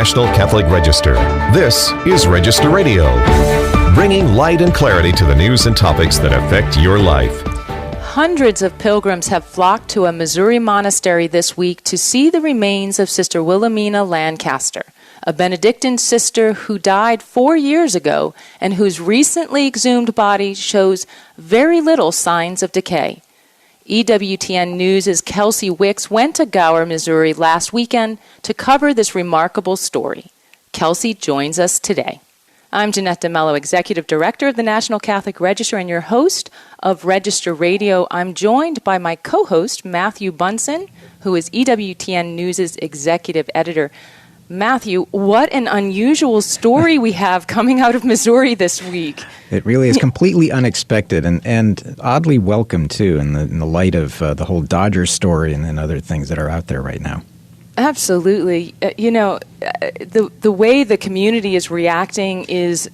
National Catholic Register. This is Register Radio, bringing light and clarity to the news and topics that affect your life. Hundreds of pilgrims have flocked to a Missouri monastery this week to see the remains of Sister Wilhelmina Lancaster, a Benedictine sister who died 4 years ago and whose recently exhumed body shows very little signs of decay. EWTN News' Kelsey Wicks went to Gower, Missouri last weekend to cover this remarkable story. Kelsey joins us today. I'm Jeanette DeMello, Executive Director of the National Catholic Register and your host of Register Radio. I'm joined by my co-host, Matthew Bunson, who is EWTN News' Executive Editor. Matthew, what an unusual story we have coming out of Missouri this week. It really is completely unexpected and oddly welcome, too, in the light of the whole Dodgers story and other things that are out there right now. Absolutely. The way the community is reacting is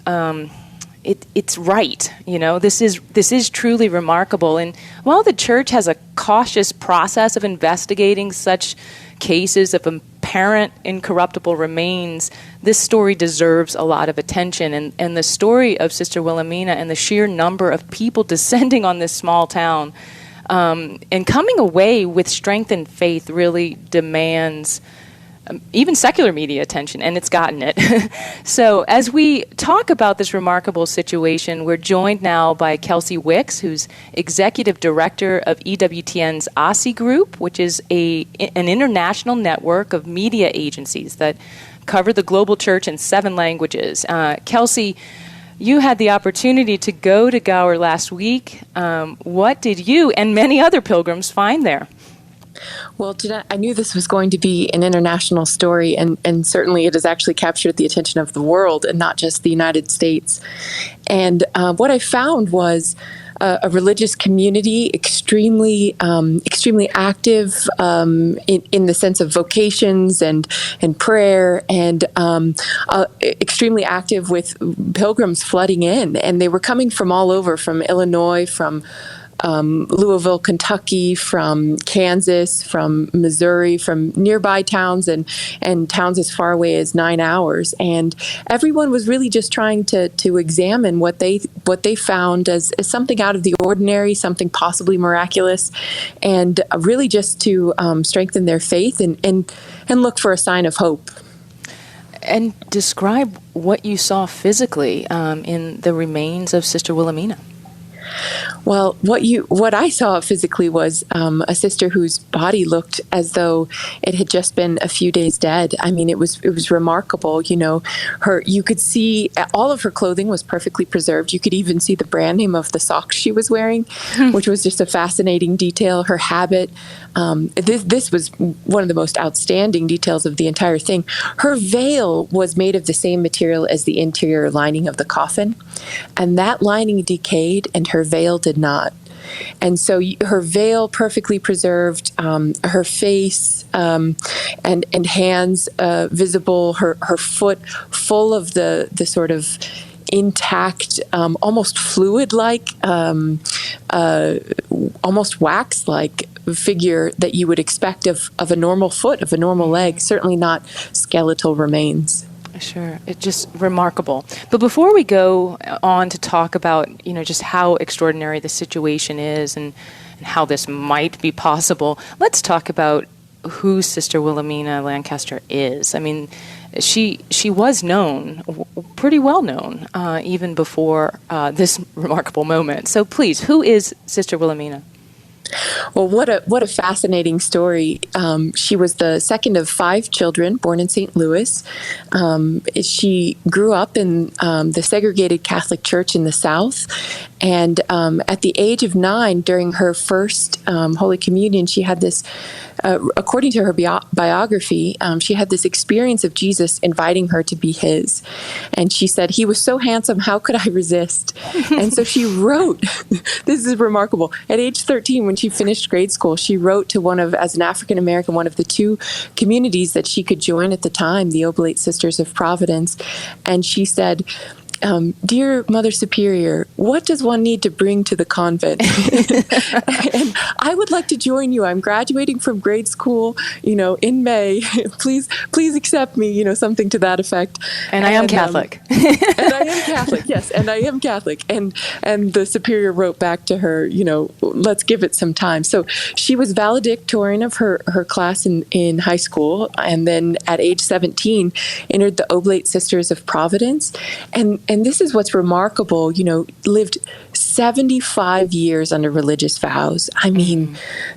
it's right. This is truly remarkable. And while the Church has a cautious process of investigating such cases of apparent incorruptible remains, this story deserves a lot of attention. And the story of Sister Wilhelmina and the sheer number of people descending on this small town and coming away with strengthened faith really demands even secular media attention, and it's gotten it. So as we talk about this remarkable situation, we're joined now by Kelsey Wicks, who's Executive Director of EWTN's OSSI Group, which is an international network of media agencies that cover the global church in 7 languages. Kelsey, you had the opportunity to go to Gower last week. What did you and many other pilgrims find there? Well, Jeanette, I knew this was going to be an international story, and certainly it has actually captured the attention of the world and not just the United States. And what I found was a religious community extremely active in the sense of vocations and prayer, and extremely active with pilgrims flooding in. And they were coming from all over, from Illinois, from Louisville, Kentucky, from Kansas, from Missouri, from nearby towns and towns as far away as 9 hours. And everyone was really just trying to examine what they found as something out of the ordinary, something possibly miraculous, and really just to strengthen their faith and look for a sign of hope. And describe what you saw physically in the remains of Sister Wilhelmina. Well, what I saw physically was a sister whose body looked as though it had just been a few days dead. I mean, it was remarkable. You could see all of her clothing was perfectly preserved. You could even see the brand name of the socks she was wearing, which was just a fascinating detail. Her habit. This was one of the most outstanding details of the entire thing. Her veil was made of the same material as the interior lining of the coffin, and that lining decayed and her veil did not. And so her veil perfectly preserved, her face and hands visible, her foot full of the sort of intact, almost fluid-like, almost wax-like figure that you would expect of a normal foot, of a normal leg, certainly not skeletal remains. Sure. It's just remarkable. But before we go on to talk about, just how extraordinary the situation is and how this might be possible, let's talk about who Sister Wilhelmina Lancaster is. I mean, she was known, pretty well known, even before this remarkable moment. So please, who is Sister Wilhelmina? Well, what a fascinating story. She was the second of 5 children born in St. Louis. She grew up in the segregated Catholic Church in the South. And at the age of 9, during her first Holy Communion, she had this, according to her biography, she had this experience of Jesus inviting her to be his. And she said, "He was so handsome, how could I resist?" And so she wrote, this is remarkable, at age 13, when she finished grade school, she wrote to as an African American, one of the 2 communities that she could join at the time, the Oblate Sisters of Providence. And she said, "Dear Mother Superior, what does one need to bring to the convent?" And I would like to join you. I'm graduating from grade school, in May. Please accept me, something to that effect. And I am Catholic. And I am Catholic, yes, and I am Catholic. And the superior wrote back to her, let's give it some time. So she was valedictorian of her class in high school, and then at age 17 entered the Oblate Sisters of Providence. And this is what's remarkable, lived 75 years under religious vows. I mean,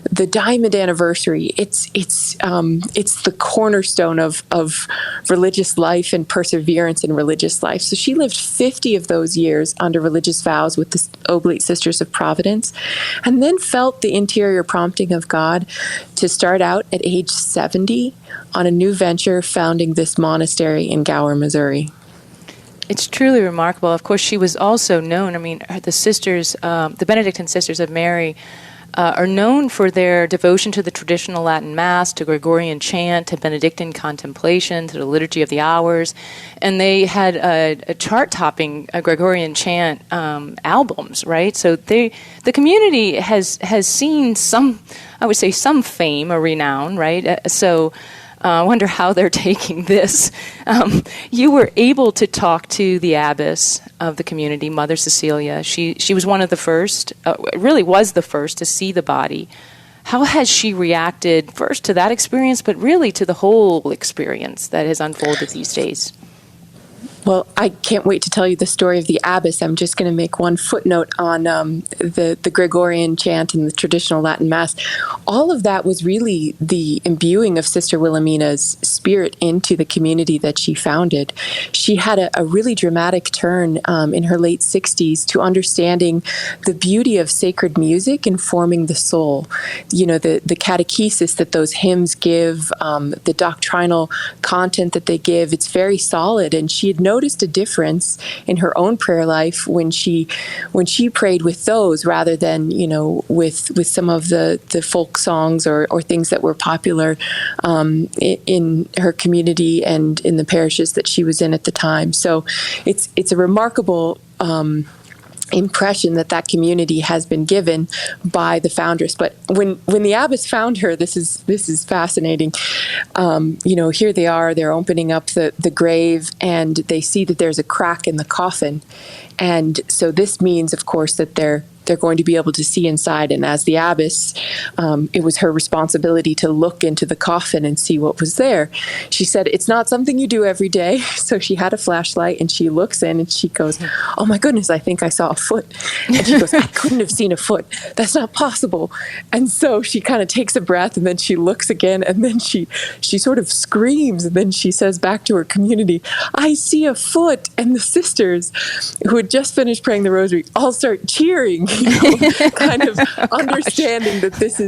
the diamond anniversary, it's the cornerstone of religious life and perseverance in religious life. So she lived 50 of those years under religious vows with the Oblate Sisters of Providence, and then felt the interior prompting of God to start out at age 70 on a new venture, founding this monastery in Gower, Missouri. It's truly remarkable. Of course, she was also known, the sisters, the Benedictine Sisters of Mary, are known for their devotion to the traditional Latin Mass, to Gregorian chant, to Benedictine contemplation, to the Liturgy of the Hours. And they had a chart-topping Gregorian chant albums, right? So the community has seen some fame or renown, right? I wonder how they're taking this. You were able to talk to the abbess of the community, Mother Cecilia. She was one of the first, really was the first to see the body. How has she reacted first to that experience, but really to the whole experience that has unfolded these days? Well, I can't wait to tell you the story of the abbess. I'm just going to make one footnote on the Gregorian chant and the traditional Latin Mass. All of that was really the imbuing of Sister Wilhelmina's spirit into the community that she founded. She had a really dramatic turn in her late 60s to understanding the beauty of sacred music informing the soul. The catechesis that those hymns give, the doctrinal content that they give, it's very solid. And she had noticed a difference in her own prayer life when she prayed with those rather than with some of the folk songs or things that were popular in her community and in the parishes that she was in at the time. So it's a remarkable impression that community has been given by the foundress. But when the abbess found her, this is fascinating. Here they are, they're opening up the grave, and they see that there's a crack in the coffin. And so this means, of course, that they're going to be able to see inside. And as the abbess, it was her responsibility to look into the coffin and see what was there. She said, it's not something you do every day. So she had a flashlight and she looks in and she goes, oh my goodness, I think I saw a foot. And she goes, I couldn't have seen a foot. That's not possible. And so she kind of takes a breath and then she looks again and then she sort of screams. And then she says back to her community, I see a foot. And the sisters who had just finished praying the rosary all start cheering. Kind of understanding that this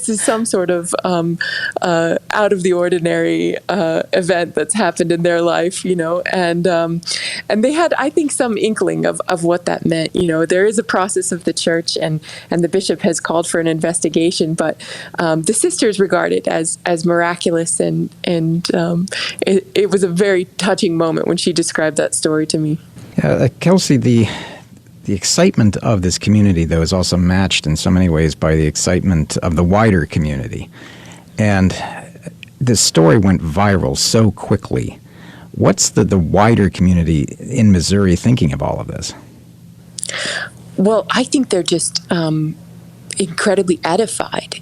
is some sort of out of the ordinary event that's happened in their life, and they had, I think, some inkling of what that meant. There is a process of the church, and the bishop has called for an investigation, but the sisters regard it as miraculous, and it was a very touching moment when she described that story to me. Kelsey, the excitement of this community, though, is also matched in so many ways by the excitement of the wider community. And this story went viral so quickly. What's the wider community in Missouri thinking of all of this? Well, I think they're just incredibly edified.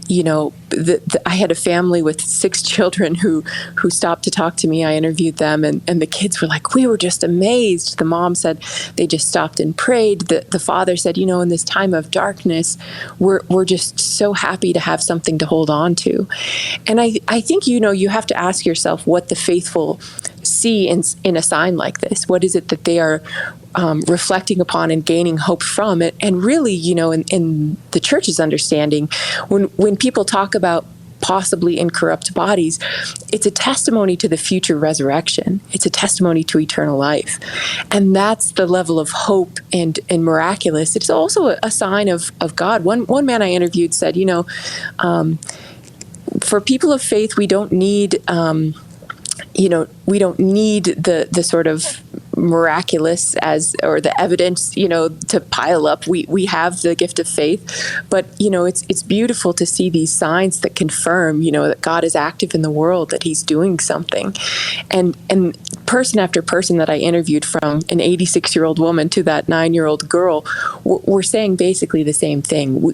I had a family with 6 children who stopped to talk to me. I interviewed them, and the kids were like, we were just amazed. The mom said they just stopped and prayed. The father said, in this time of darkness, we're just so happy to have something to hold on to. And I think, you have to ask yourself what the faithful see in a sign like this. What is it that they are reflecting upon and gaining hope from it? And really, in the church's understanding, when people talk about possibly incorrupt bodies, it's a testimony to the future resurrection. It's a testimony to eternal life. And that's the level of hope and miraculous. It's also a sign of God. One man I interviewed said, for people of faith, we don't need we don't need the sort of miraculous or the evidence, to pile up. We have the gift of faith, but it's beautiful to see these signs that confirm, that God is active in the world, that He's doing something, and person after person that I interviewed, from an 86-year-old woman to that 9-year-old girl, were saying basically the same thing.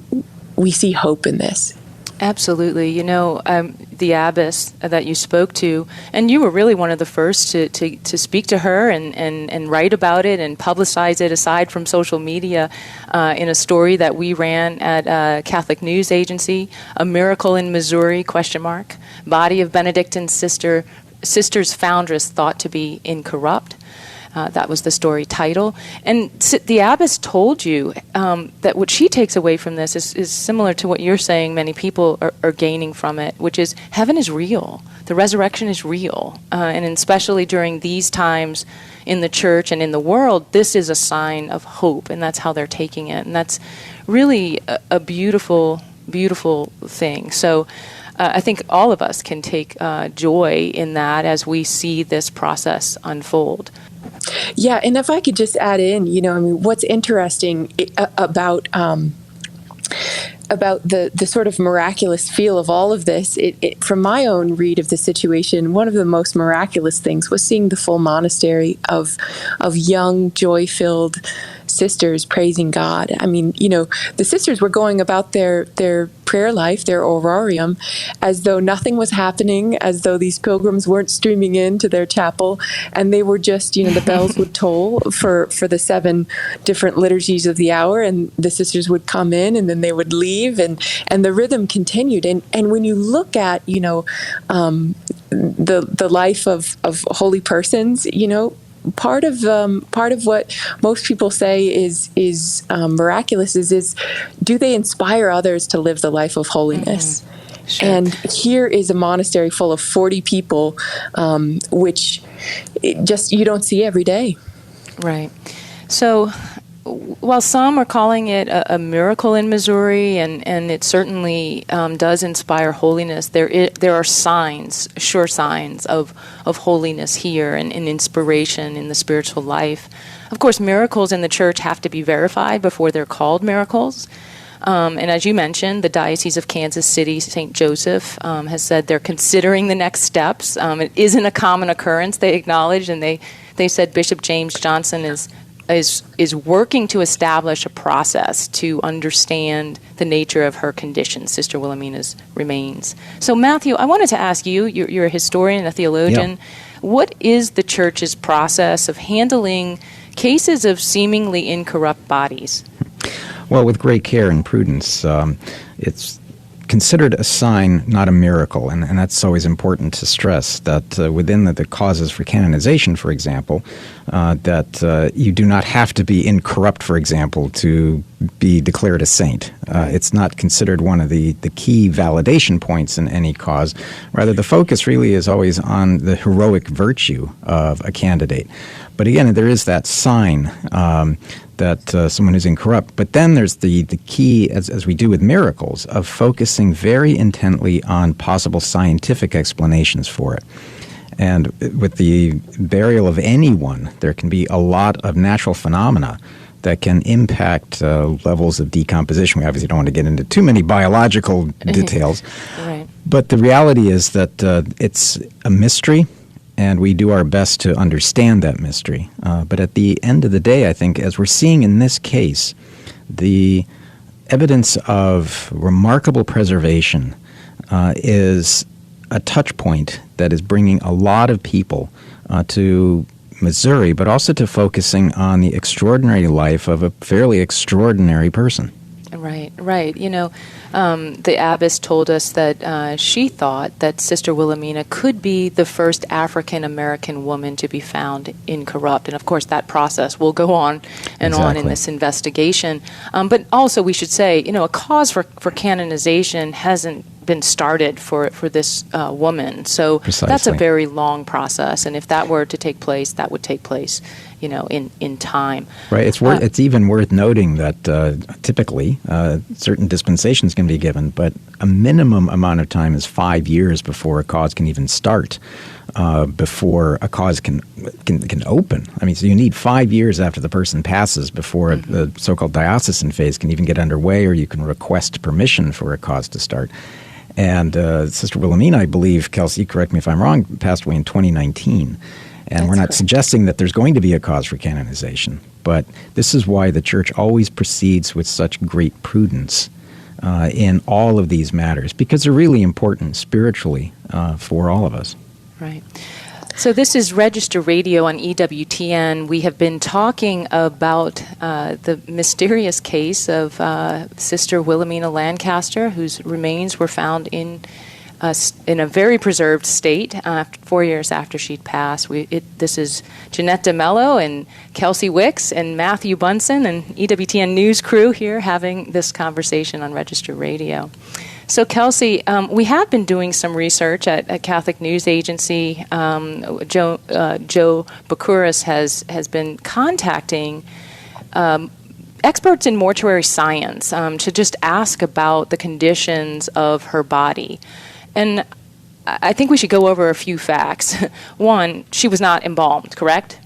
We see hope in this. Absolutely. The abbess that you spoke to, and you were really one of the first to speak to her and write about it and publicize it, aside from social media, in a story that we ran at a Catholic News Agency, A Miracle in Missouri, ? Body of Benedictine Sisters Foundress thought to be incorrupt. That was the story title. And the abbess told you that what she takes away from this is similar to what you're saying many people are gaining from it, which is heaven is real. The resurrection is real. And especially during these times in the church and in the world, this is a sign of hope, and that's how they're taking it. And that's really a beautiful, beautiful thing. So I think all of us can take joy in that as we see this process unfold. Yeah, and if I could just add in, what's interesting about the sort of miraculous feel of all of this, from my own read of the situation, one of the most miraculous things was seeing the full monastery of young, joy-filled sisters praising God. I mean, the sisters were going about their prayer life, their orarium, as though nothing was happening, as though these pilgrims weren't streaming into their chapel, and they were just, the bells would toll for the 7 different liturgies of the hour, and the sisters would come in, and then they would leave, and the rhythm continued. And when you look at, the life of holy persons, part of what most people say is miraculous is do they inspire others to live the life of holiness? Mm-hmm. Sure. And here is a monastery full of 40 people, which you don't see every day. Right. So while some are calling it a miracle in Missouri, and it certainly does inspire holiness, there are signs, sure signs of holiness here and inspiration in the spiritual life. Of course, miracles in the church have to be verified before they're called miracles. And as you mentioned, the Diocese of Kansas City, St. Joseph, has said they're considering the next steps. It isn't a common occurrence, they acknowledge, and they said Bishop James Johnson is working to establish a process to understand the nature of her condition, Sister Wilhelmina's remains. So, Matthew, I wanted to ask you, you're a historian and a theologian, yeah. What is the Church's process of handling cases of seemingly incorrupt bodies? Well, with great care and prudence, it's considered a sign, not a miracle, and that's always important to stress, that within the causes for canonization, for example, that you do not have to be incorrupt, for example, to be declared a saint. It's not considered one of the key validation points in any cause. Rather, the focus really is always on the heroic virtue of a candidate. But again, there is that sign that someone is incorrupt. But then there's the key, as we do with miracles, of focusing very intently on possible scientific explanations for it. And with the burial of anyone, there can be a lot of natural phenomena that can impact levels of decomposition. We obviously don't want to get into too many biological details. Right. But the reality is that it's a mystery, and we do our best to understand that mystery. But at the end of the day, I think, as we're seeing in this case, the evidence of remarkable preservation is a touch point that is bringing a lot of people to Missouri, but also to focusing on the extraordinary life of a fairly extraordinary person. Right. The abbess told us that she thought that Sister Wilhelmina could be the first African-American woman to be found incorrupt. And, of course, that process will go on and on in this investigation. But also, we should say, a cause for canonization hasn't been started for this woman. So Precisely. That's a very long process. And if that were to take place, that would take place in time. Right. It's even worth noting that typically certain dispensations can be given, but a minimum amount of time is 5 years before a cause can even start, before a cause can open. I mean, so you need 5 years after the person passes before the so-called diocesan phase can even get underway, or you can request permission for a cause to start. And Sister Wilhelmina, I believe, Kelsey, correct me if I'm wrong, passed away in 2019. And That's we're not correct. suggesting that there's going to be a cause for canonization, but this is why the Church always proceeds with such great prudence in all of these matters, because they're really important spiritually for all of us. Right. So this is Register Radio on EWTN. We have been talking about the mysterious case of Sister Wilhelmina Lancaster, whose remains were found in a very preserved state 4 years after she'd passed. This is Jeanette DeMello and Kelsey Wicks and Matthew Bunson and EWTN News crew here having this conversation on Register Radio. So, Kelsey, we have been doing some research at Catholic News Agency. Joe Bakuris has been contacting experts in mortuary science to just ask about the conditions of her body. And I think we should go over a few facts. One, she was not embalmed, correct?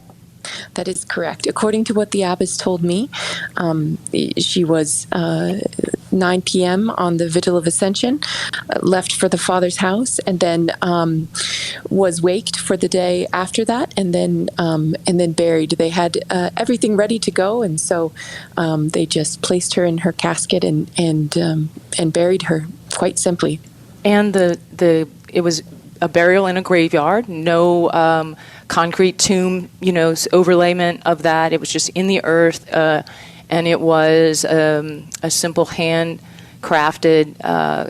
That is correct. According to what the abbess told me, she was 9 p.m. on the Vigil of Ascension, left for the Father's house, and then was waked for the day after that, and then buried. They had everything ready to go, and so they just placed her in her casket and buried her quite simply. And it was a burial in a graveyard, no concrete tomb, overlayment of that. It was just in the earth, and it was a simple hand-crafted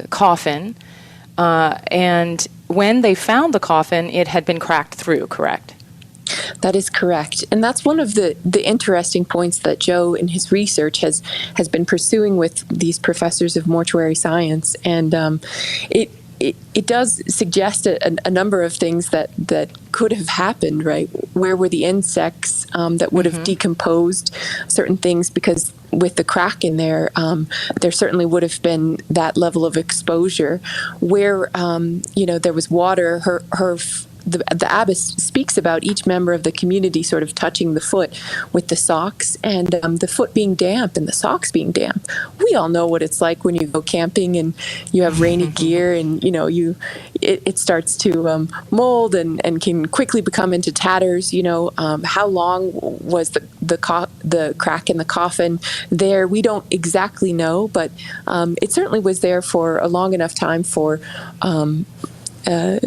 coffin. And when they found the coffin, it had been cracked through, correct? That is correct. And that's one of the interesting points that Joe in his research has been pursuing with these professors of mortuary science. And it does suggest a number of things that could have happened, right? Where were the insects that would have decomposed certain things? Because with the crack in there, there certainly would have been that level of exposure. Where there was water, the abbess speaks about each member of the community sort of touching the foot with the socks, and the foot being damp and the socks being damp. We all know what it's like when you go camping and you have rainy gear, and it starts to mold and can quickly become into tatters. How long was the crack in the coffin there? We don't exactly know, but it certainly was there for a long enough time for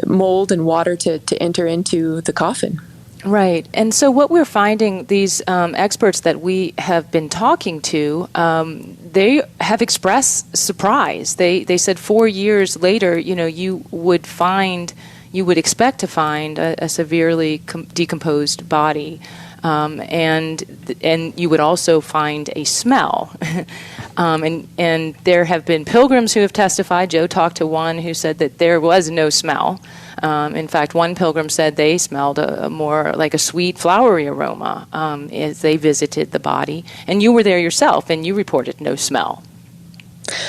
mold and water to enter into the coffin. Right. And so what we're finding, these experts that we have been talking to, they have expressed surprise. They said 4 years later, you would expect to find a severely decomposed body. And you would also find a smell. And there have been pilgrims who have testified. Joe talked to one who said that there was no smell. In fact, one pilgrim said they smelled more like a sweet, flowery aroma as they visited the body. And you were there yourself, and you reported no smell.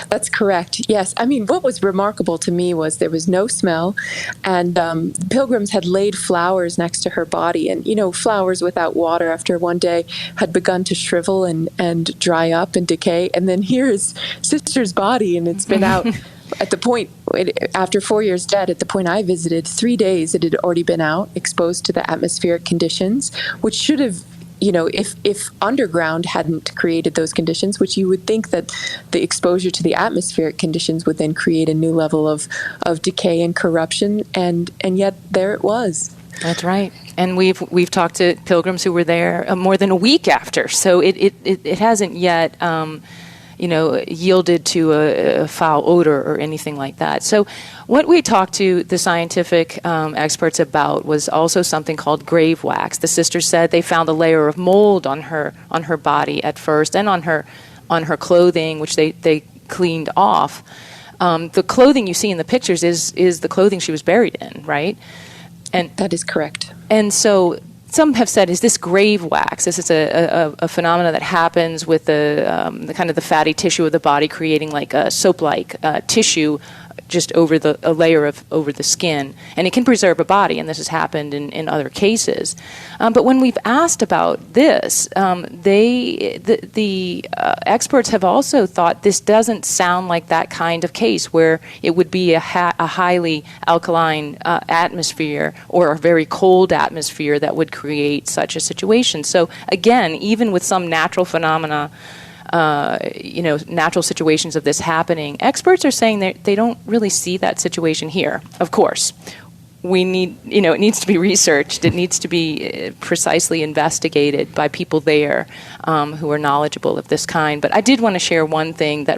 That's correct. Yes. I mean, what was remarkable to me was there was no smell, and pilgrims had laid flowers next to her body. And, flowers without water after one day had begun to shrivel and dry up and decay. And then here's Sister's body, and it's been out at the point, after 4 years dead, at the point I visited, 3 days it had already been out, exposed to the atmospheric conditions, which should have, if underground hadn't created those conditions, which you would think that the exposure to the atmospheric conditions would then create a new level of decay and corruption, and yet there it was. That's right. And we've talked to pilgrims who were there more than a week after, so it hasn't yet yielded to a foul odor or anything like that. So what we talked to the scientific experts about was also something called grave wax. The sisters said they found a layer of mold on her body at first, and on her clothing, which they cleaned off. The clothing you see in the pictures is the clothing she was buried in, right? And that is correct. And so some have said, is this grave wax? This is a phenomena that happens with the kind of the fatty tissue of the body creating like a soap-like tissue just over a layer over the skin, and it can preserve a body, and this has happened in other cases. But when we've asked about this, the experts have also thought this doesn't sound like that kind of case where it would be a highly alkaline atmosphere or a very cold atmosphere that would create such a situation. So again, even with some natural phenomena, natural situations of this happening, experts are saying they don't really see that situation here. Of course, we need, it needs to be researched. It needs to be precisely investigated by people there who are knowledgeable of this kind. But I did want to share one thing that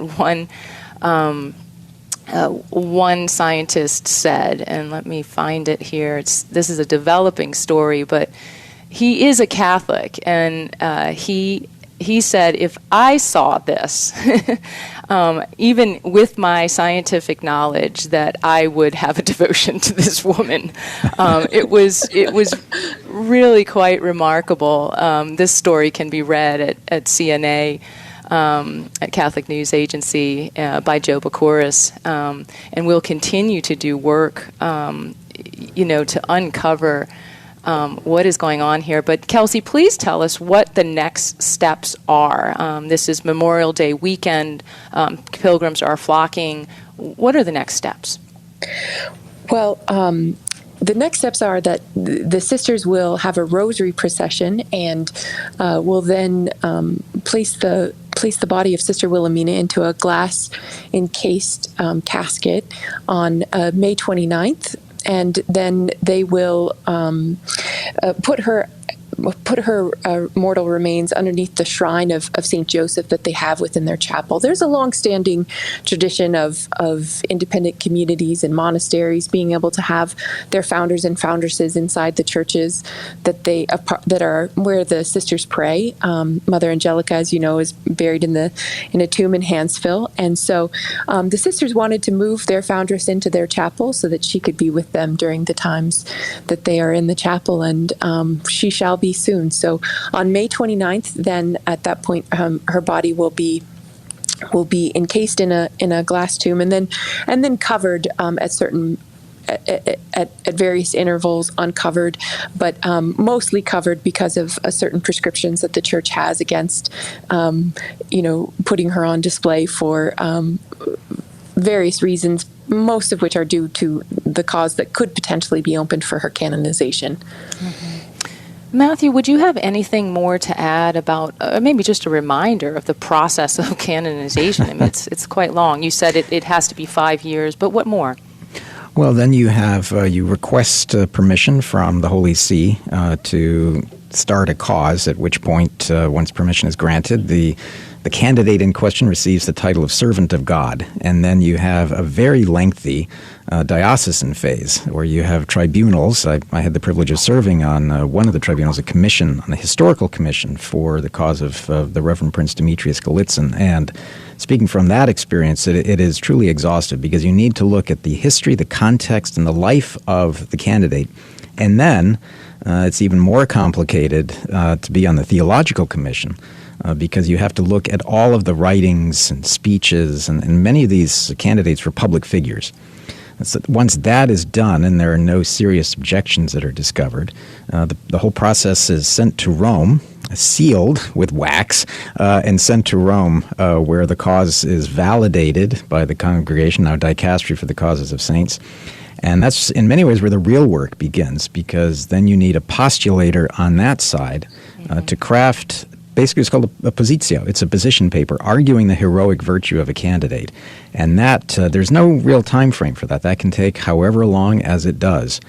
one scientist said, and let me find it here. This is a developing story, but he is a Catholic, and he said, if I saw this, even with my scientific knowledge, that I would have a devotion to this woman. It was really quite remarkable. This story can be read at CNA, at Catholic News Agency, by Joe Bacoris, and we'll continue to do work, to uncover what is going on here. But Kelsey, please tell us what the next steps are. This is Memorial Day weekend. Pilgrims are flocking. What are the next steps? Well, the next steps are that the sisters will have a rosary procession and will then place the body of Sister Wilhelmina into a glass encased casket on May 29th. And then they will put her mortal remains underneath the shrine of St. Joseph that they have within their chapel. There's a long-standing tradition of independent communities and monasteries being able to have their founders and foundresses inside the churches that are where the sisters pray. Mother Angelica, as you know, is buried in a tomb in Hansville, and so the sisters wanted to move their foundress into their chapel so that she could be with them during the times that they are in the chapel, and she shall be soon. So on May 29th, then at that point, her body will be encased in a glass tomb and then covered at various intervals, uncovered, but mostly covered because of certain prescriptions that the church has against putting her on display for various reasons, most of which are due to the cause that could potentially be opened for her canonization. Mm-hmm. Matthew, would you have anything more to add about, maybe just a reminder of the process of canonization? I mean, it's quite long. You said it has to be 5 years, but what more? Well, then you have you request permission from the Holy See to start a cause, at which point, once permission is granted, the candidate in question receives the title of Servant of God. And then you have a very lengthy diocesan phase where you have tribunals. I had the privilege of serving on one of the tribunals, on a historical commission for the cause of the Reverend Prince Demetrius Gallitzin. And speaking from that experience, it is truly exhaustive because you need to look at the history, the context, and the life of the candidate. And then it's even more complicated to be on the theological commission. Because you have to look at all of the writings and speeches, and many of these candidates were public figures. So once that is done and there are no serious objections that are discovered, the whole process is sent to Rome, sealed with wax, and sent to Rome, where the cause is validated by the congregation, now Dicastery for the Causes of Saints. And that's in many ways where the real work begins, because then you need a postulator on that side to craft. Basically, it's called a positio. It's a position paper arguing the heroic virtue of a candidate. And that there's no real time frame for that. That can take however long as it does.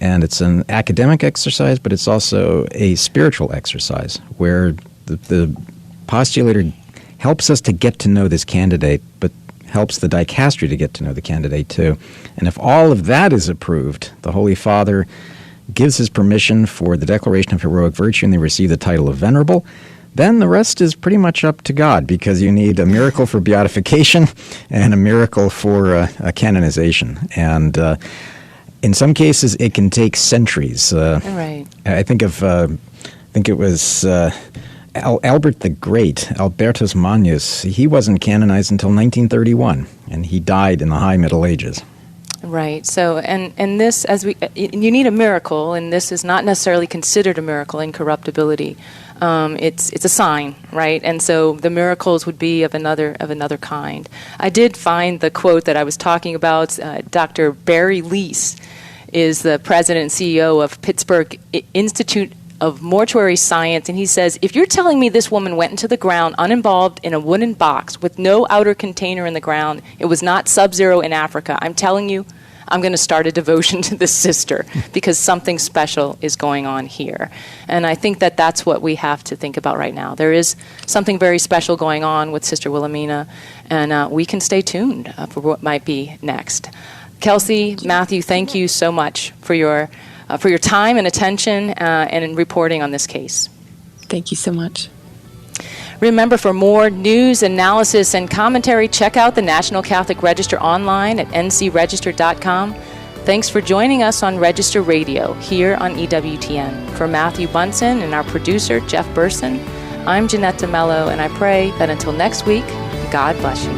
And it's an academic exercise, but it's also a spiritual exercise where the postulator helps us to get to know this candidate, but helps the dicastery to get to know the candidate too. And if all of that is approved, the Holy Father gives his permission for the declaration of heroic virtue, and they receive the title of venerable. Then the rest is pretty much up to God, because you need a miracle for beatification and a miracle for a canonization. And in some cases, it can take centuries. Right. I think it was Albert the Great, Albertus Magnus, he wasn't canonized until 1931, and he died in the High Middle Ages. Right. So, and this, you need a miracle, and this is not necessarily considered a miracle, incorruptibility. It's a sign, right? And so the miracles would be of another kind. I did find the quote that I was talking about. Dr. Barry Leese is the president and CEO of Pittsburgh Institute of Mortuary Science, and he says, if you're telling me this woman went into the ground uninvolved in a wooden box with no outer container in the ground, it was not sub-zero in Africa, I'm telling you, I'm going to start a devotion to this sister because something special is going on here. And I think that that's what we have to think about right now. There is something very special going on with Sister Wilhelmina, and we can stay tuned for what might be next. Kelsey, Matthew, thank you so much for your time and attention and in reporting on this case. Thank you so much. Remember, for more news, analysis, and commentary, check out the National Catholic Register online at ncregister.com. Thanks for joining us on Register Radio here on EWTN. For Matthew Bunson and our producer, Jeff Burson, I'm Jeanette DeMello, and I pray that until next week, God bless you.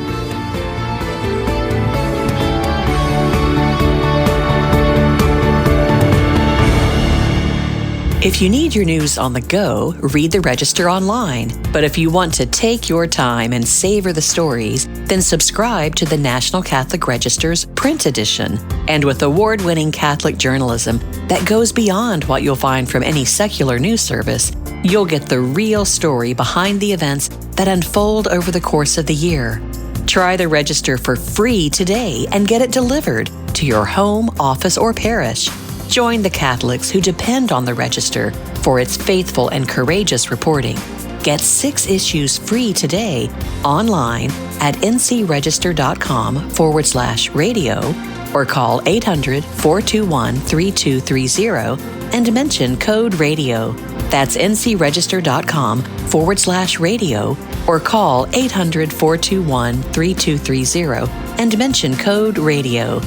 If you need your news on the go, read the Register online. But if you want to take your time and savor the stories, then subscribe to the National Catholic Register's print edition. And with award-winning Catholic journalism that goes beyond what you'll find from any secular news service, you'll get the real story behind the events that unfold over the course of the year. Try the Register for free today and get it delivered to your home, office, or parish. Join the Catholics who depend on the Register for its faithful and courageous reporting. Get 6 issues free today online at ncregister.com/radio or call 800-421-3230 and mention code radio. That's ncregister.com/radio or call 800-421-3230 and mention code radio.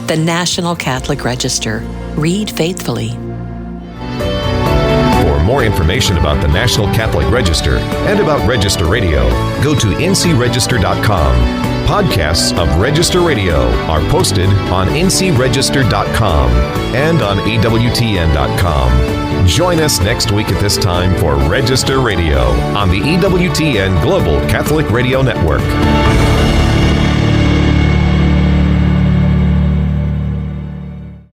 The National Catholic Register. Read faithfully. For more information about the National Catholic Register and about Register Radio, go to ncregister.com. Podcasts of Register Radio are posted on ncregister.com and on EWTN.com. Join us next week at this time for Register Radio on the EWTN Global Catholic Radio Network.